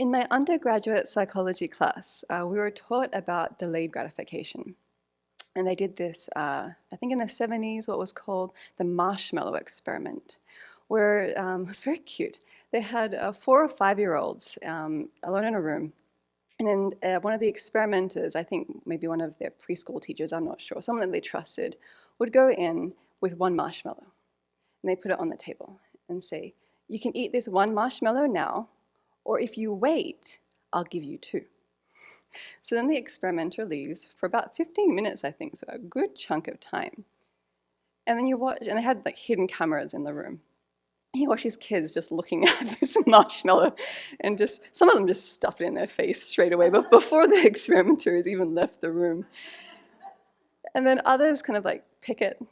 In my undergraduate psychology class, we were taught about delayed gratification. And they did this, I think in the 70s, what was called the marshmallow experiment, where it was very cute. They had 4 or 5-year-olds alone in a room. And then one of the experimenters, I think maybe one of their preschool teachers, I'm not sure, someone that they trusted, would go in with one marshmallow. And they put it on the table and say, you can eat this one marshmallow now, or if you wait, I'll give you 2. So then the experimenter leaves for about 15 minutes, I think, so a good chunk of time. And then you watch, and they had like hidden cameras in the room. And you watch these kids just looking at this marshmallow and just, some of them just stuff it in their face straight away, but before the experimenters even left the room. And then others kind of like pick it,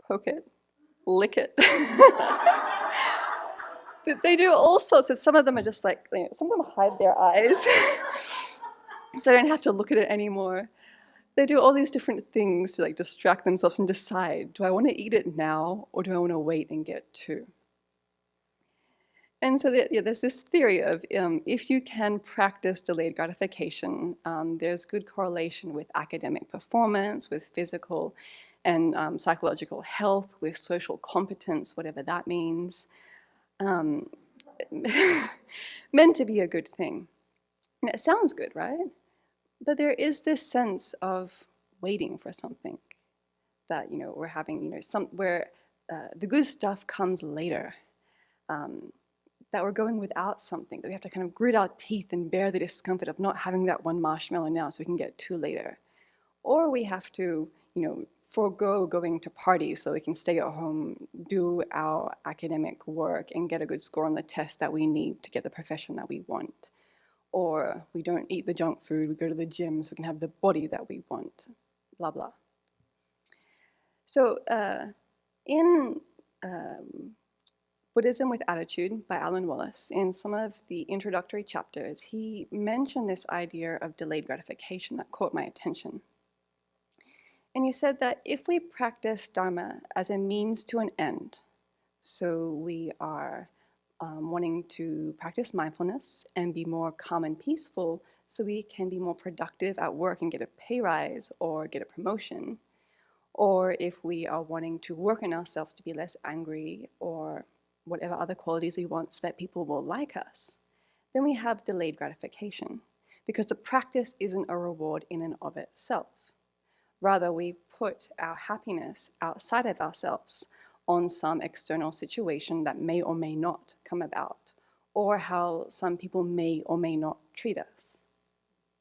poke it, lick it. They do all sorts of, some of them are just like, some of them hide their eyes so they don't have to look at it anymore. They do all these different things to like distract themselves and decide, do I want to eat it now or do I want to wait and get 2? And so there's this theory of if you can practice delayed gratification, there's good correlation with academic performance, with physical and psychological health, with social competence, whatever that means. Meant to be a good thing. And it sounds good, right? But there is this sense of waiting for something that, we're having, where the good stuff comes later. That we're going without something, that we have to kind of grit our teeth and bear the discomfort of not having that one marshmallow now so we can get 2 later. Or we have to, forego going to parties so we can stay at home, do our academic work, and get a good score on the test that we need to get the profession that we want. Or we don't eat the junk food, we go to the gym so we can have the body that we want, blah, blah. So in Buddhism with Attitude by Alan Wallace, in some of the introductory chapters, he mentioned this idea of delayed gratification that caught my attention. And he said that if we practice Dharma as a means to an end, so we are wanting to practice mindfulness and be more calm and peaceful so we can be more productive at work and get a pay rise or get a promotion, or if we are wanting to work on ourselves to be less angry or whatever other qualities we want so that people will like us, then we have delayed gratification because the practice isn't a reward in and of itself. Rather, we put our happiness outside of ourselves on some external situation that may or may not come about, or how some people may or may not treat us.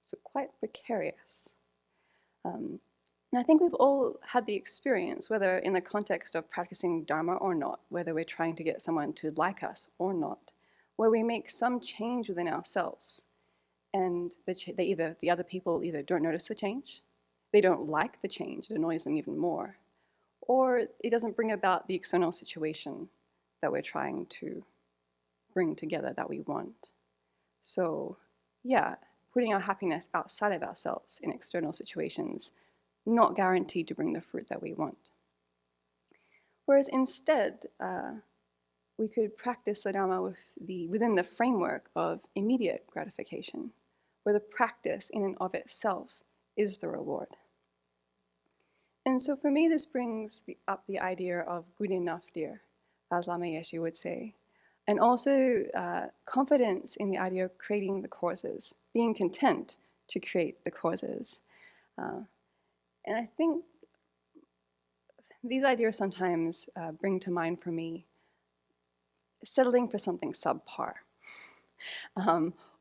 So quite precarious. And I think we've all had the experience, whether in the context of practicing Dharma or not, whether we're trying to get someone to like us or not, where we make some change within ourselves, and the other people either don't notice the change, they don't like the change, it annoys them even more, or it doesn't bring about the external situation that we're trying to bring together that we want. So yeah, putting our happiness outside of ourselves in external situations, not guaranteed to bring the fruit that we want. Whereas instead, we could practice the Dharma within the framework of immediate gratification, where the practice in and of itself is the reward. And so for me, this brings up the idea of good enough, dear, as Lama Yeshe would say, and also confidence in the idea of creating the causes, being content to create the causes. And I think these ideas sometimes bring to mind for me settling for something subpar,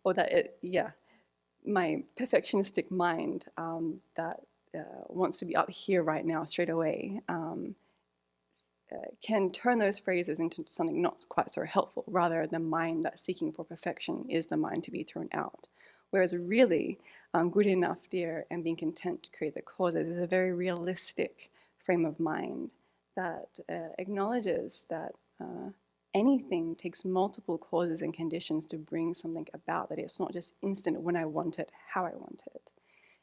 or that my perfectionistic mind that wants to be up here right now straight away can turn those phrases into something not quite so helpful. Rather, the mind that's seeking for perfection is the mind to be thrown out. Whereas really, good enough, dear, and being content to create the causes is a very realistic frame of mind that acknowledges that anything takes multiple causes and conditions to bring something about, that it's not just instant when I want it, how I want it.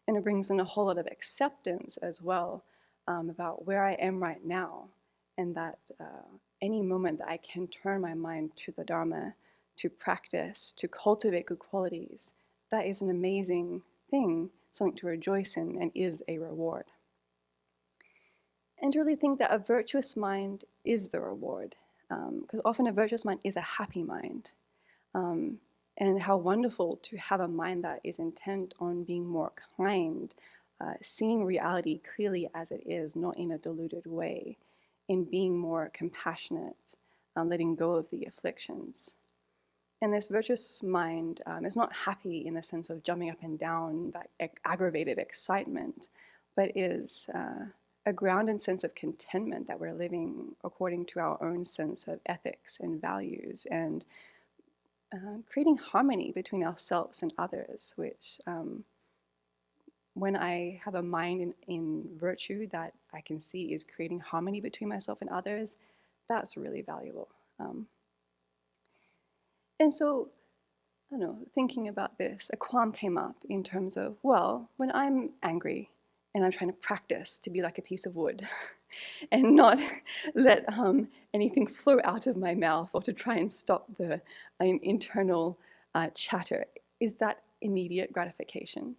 And it brings in a whole lot of acceptance as well about where I am right now, and that any moment that I can turn my mind to the Dharma to practice, to cultivate good qualities, that is an amazing thing, something to rejoice in, and is a reward. And to really think that a virtuous mind is the reward, because often a virtuous mind is a happy mind. And how wonderful to have a mind that is intent on being more kind, seeing reality clearly as it is, not in a deluded way, in being more compassionate, letting go of the afflictions. And this virtuous mind is not happy in the sense of jumping up and down, that aggravated excitement, but is a grounded sense of contentment that we're living according to our own sense of ethics and values, and creating harmony between ourselves and others, which when I have a mind in virtue that I can see is creating harmony between myself and others, that's really valuable. And so, I don't know, thinking about this, a qualm came up in terms of, well, when I'm angry and I'm trying to practice to be like a piece of wood and not let anything flow out of my mouth, or to try and stop the internal chatter, is that immediate gratification?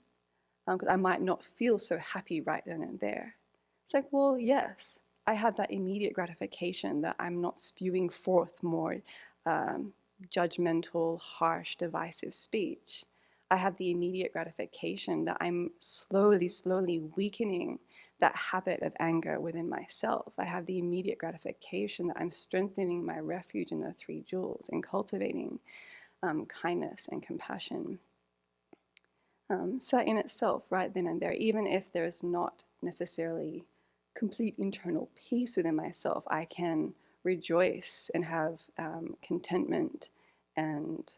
Because I might not feel so happy right then and there. It's like, well, yes, I have that immediate gratification that I'm not spewing forth more judgmental, harsh, divisive speech. I have the immediate gratification that I'm slowly weakening that habit of anger within myself. I have the immediate gratification that I'm strengthening my refuge in the three jewels and cultivating kindness and compassion. So that in itself, right then and there, even if there's not necessarily complete internal peace within myself, I can rejoice and have contentment and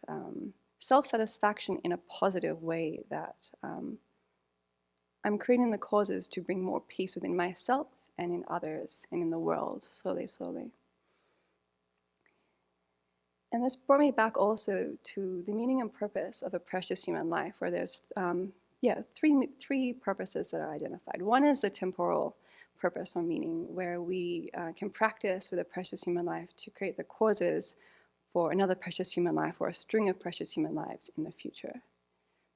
self-satisfaction in a positive way, that I'm creating the causes to bring more peace within myself and in others and in the world, slowly. And this brought me back also to the meaning and purpose of a precious human life, where there's three purposes that are identified. One is the temporal purpose or meaning, where we can practice with a precious human life to create the causes for another precious human life, or a string of precious human lives in the future.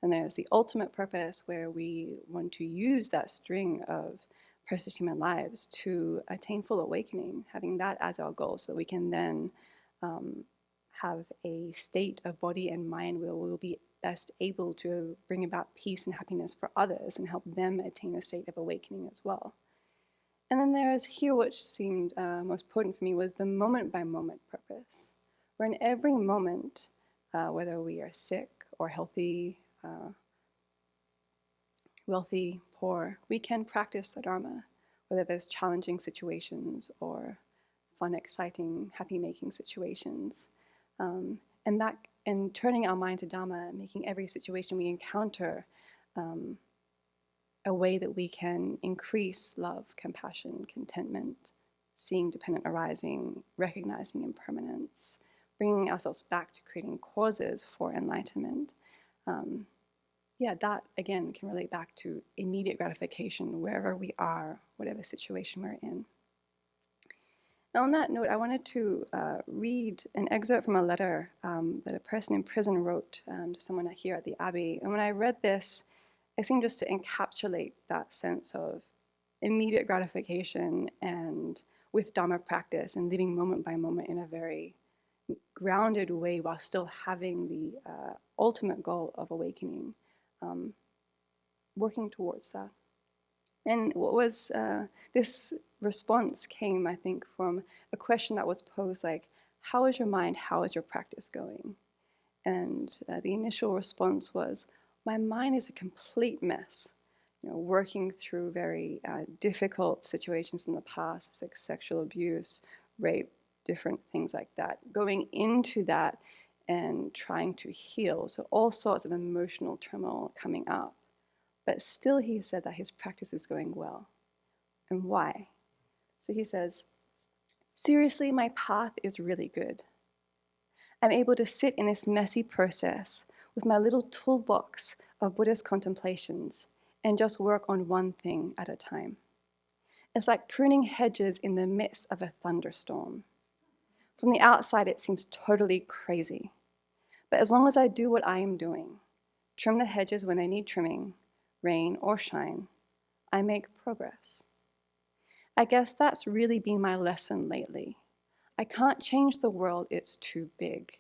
And there's the ultimate purpose, where we want to use that string of precious human lives to attain full awakening, having that as our goal, so that we can then have a state of body and mind where we'll be best able to bring about peace and happiness for others and help them attain a state of awakening as well. And then there's here, which seemed most potent for me, was the moment-by-moment purpose, where in every moment, whether we are sick or healthy, wealthy, poor, we can practice the Dharma, whether there's challenging situations or fun, exciting, happy-making situations. And turning our mind to Dhamma, making every situation we encounter a way that we can increase love, compassion, contentment, seeing dependent arising, recognizing impermanence, bringing ourselves back to creating causes for enlightenment. That again can relate back to immediate gratification wherever we are, whatever situation we're in. Now, on that note, I wanted to read an excerpt from a letter that a person in prison wrote to someone here at the Abbey. And when I read this, it seemed just to encapsulate that sense of immediate gratification and with Dhamma practice and living moment by moment in a very grounded way, while still having the ultimate goal of awakening, working towards that. And what was this response came, I think, from a question that was posed like, how is your mind, how is your practice going? And the initial response was, my mind is a complete mess. Working through very difficult situations in the past, like sexual abuse, rape, different things like that. Going into that and trying to heal. So all sorts of emotional turmoil coming up. But still, he said that his practice is going well. And why? So he says, seriously, my path is really good. I'm able to sit in this messy process with my little toolbox of Buddhist contemplations and just work on one thing at a time. It's like pruning hedges in the midst of a thunderstorm. From the outside, it seems totally crazy. But as long as I do what I am doing, trim the hedges when they need trimming, rain or shine, I make progress. I guess that's really been my lesson lately. I can't change the world, it's too big.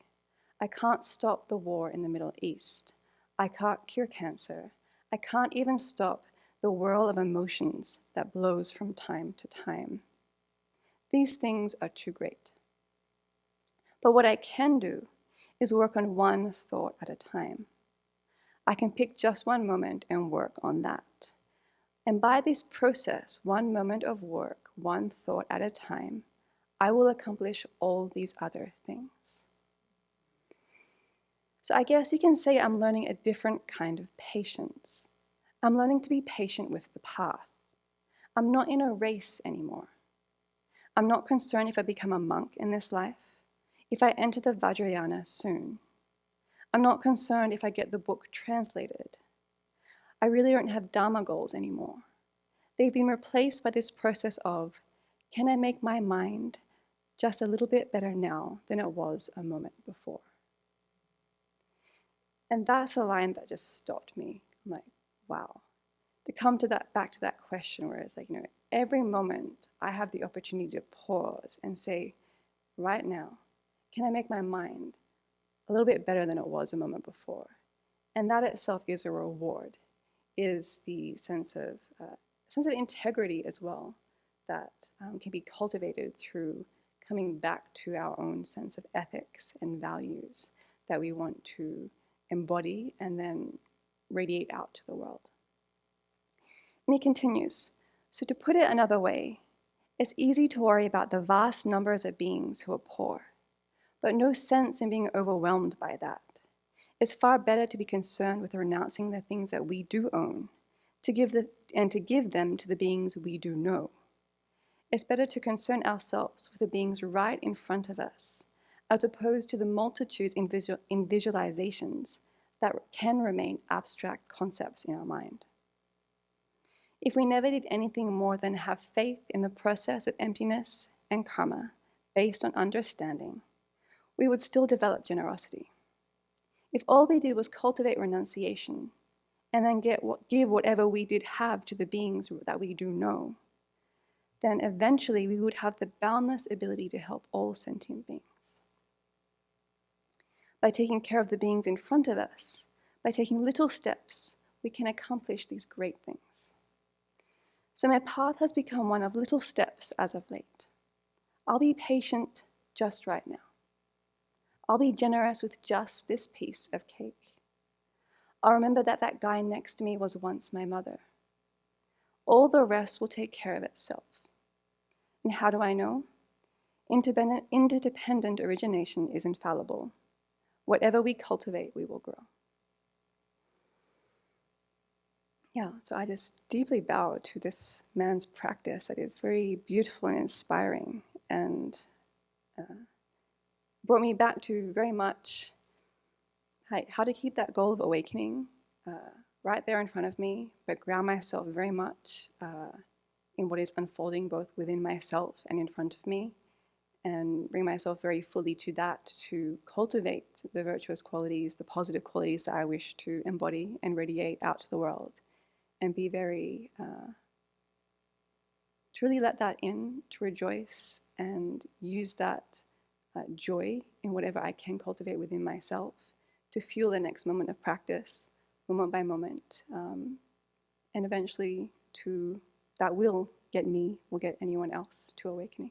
I can't stop the war in the Middle East. I can't cure cancer. I can't even stop the whirl of emotions that blows from time to time. These things are too great. But what I can do is work on one thought at a time. I can pick just one moment and work on that. And by this process, one moment of work, one thought at a time, I will accomplish all these other things. So I guess you can say I'm learning a different kind of patience. I'm learning to be patient with the path. I'm not in a race anymore. I'm not concerned if I become a monk in this life, if I enter the Vajrayana soon. I'm not concerned if I get the book translated. I really don't have Dharma goals anymore. They've been replaced by this process of, can I make my mind just a little bit better now than it was a moment before? And that's a line that just stopped me. I'm like, wow. To come to that, back to that question where it's like, every moment I have the opportunity to pause and say, right now, can I make my mind a little bit better than it was a moment before? And that itself is a reward, is the sense of integrity as well that can be cultivated through coming back to our own sense of ethics and values that we want to embody and then radiate out to the world. And he continues, so to put it another way, it's easy to worry about the vast numbers of beings who are poor, but no sense in being overwhelmed by that. It's far better to be concerned with renouncing the things that we do own, to give them to the beings we do know. It's better to concern ourselves with the beings right in front of us, as opposed to the multitudes in visualizations that can remain abstract concepts in our mind. If we never did anything more than have faith in the process of emptiness and karma based on understanding, we would still develop generosity. If all we did was cultivate renunciation and then give whatever we did have to the beings that we do know, then eventually we would have the boundless ability to help all sentient beings. By taking care of the beings in front of us, by taking little steps, we can accomplish these great things. So my path has become one of little steps as of late. I'll be patient just right now. I'll be generous with just this piece of cake. I'll remember that that guy next to me was once my mother. All the rest will take care of itself. And how do I know? Interdependent origination is infallible. Whatever we cultivate, we will grow. Yeah, so I just deeply bow to this man's practice that is very beautiful and inspiring, and brought me back to very much how to keep that goal of awakening right there in front of me, but ground myself very much in what is unfolding both within myself and in front of me, and bring myself very fully to that, to cultivate the virtuous qualities, the positive qualities that I wish to embody and radiate out to the world, and be very, to really let that in, to rejoice and use that joy in whatever I can cultivate within myself to fuel the next moment of practice, moment by moment, and eventually that will get me, will get anyone else to awakening.